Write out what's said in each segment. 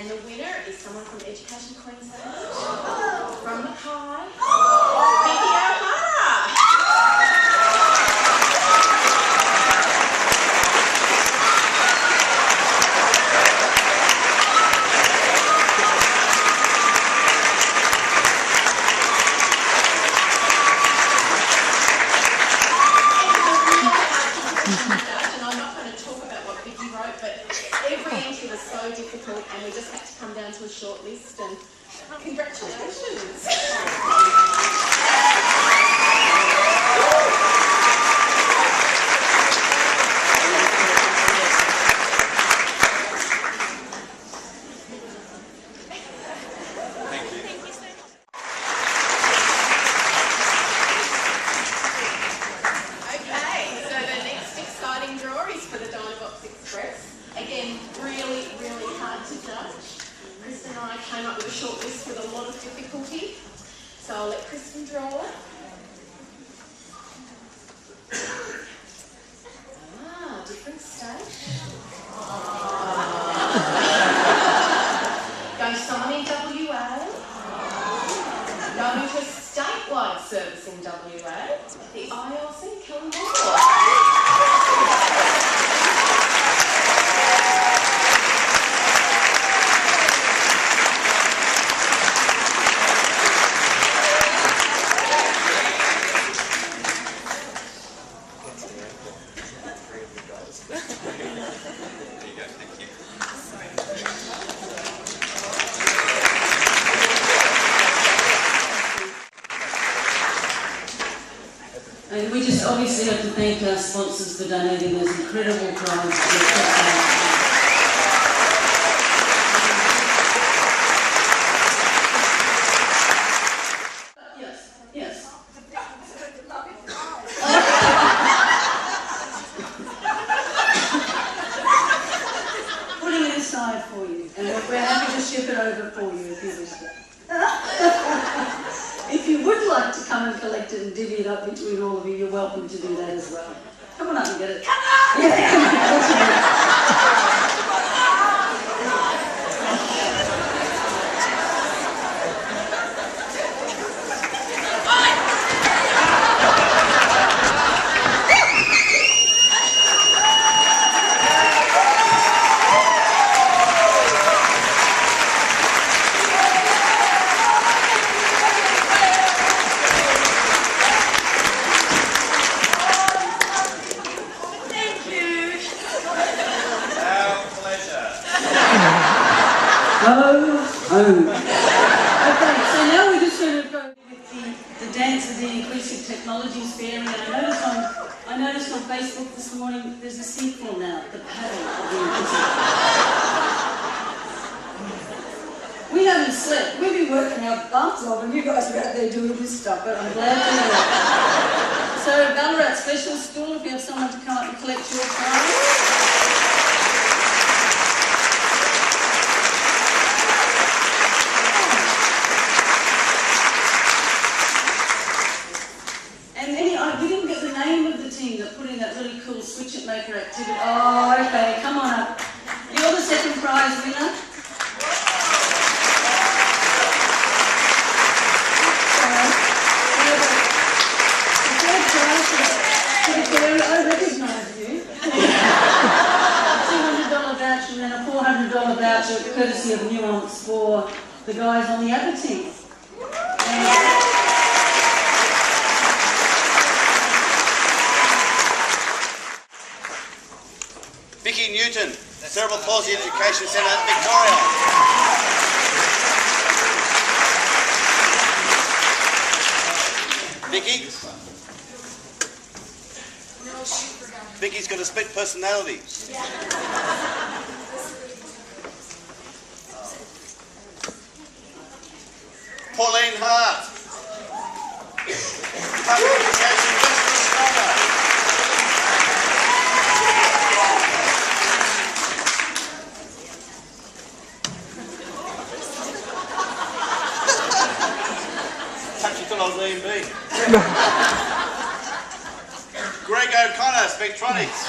And the winner is someone from Education Queensland, from Mackay, Vicky O'Hara. And I'm not going to talk about what Vicky wrote, but every entry was so difficult and we just had to come down to a short list, and congratulations. Again, really, really hard to judge. Kristen and I came up with a short list with a lot of difficulty. So I'll let Kristen draw. Different stage. Going to someone in WA. Going to a statewide service in WA. The ILC, Kelly Moore. And we just obviously have to thank our sponsors for donating those incredible prizes. Yes. Putting it aside for you, and we're happy to ship it over for you if you wish to. If you would like to come and collect it and divvy it up between all of you, you're welcome to do that as well. Come on up and get it. Come on! Yeah, come on. Okay, so now we're just going to go with the dance of the Inclusive Technologies Fair, and I noticed on Facebook this morning there's a sequel now, the paddle of the Inclusive. We haven't slept. We've been working our butts off, and you guys are out there doing this stuff, but I'm glad to know it. So Ballarat Special School, if you have someone to come up and collect your prize. We didn't get the name of the team that put in that really cool Switch It Maker activity. Oh, okay, come on up. You're the second prize winner. The third prize, I recognise you. $200 voucher and then a $400 voucher courtesy of Nuance for the guys on the other team. Vicky Newton, Cerebral Palsy Education Centre, Victoria. Vicky? Vicky's got a split personality. Pauline Hart. Public Education, Western Australia. Greg O'Connor, Spectronics.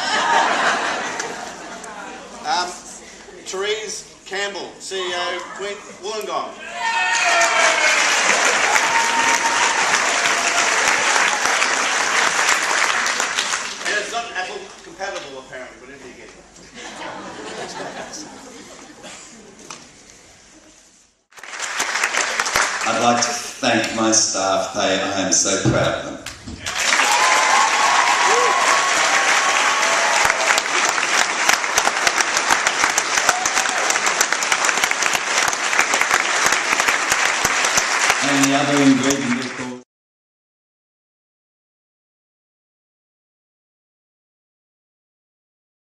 Therese Campbell, CEO, Queen Wollongong. And it's not Apple compatible apparently, whatever you get. I'd like to thank my staff. I am so proud of them.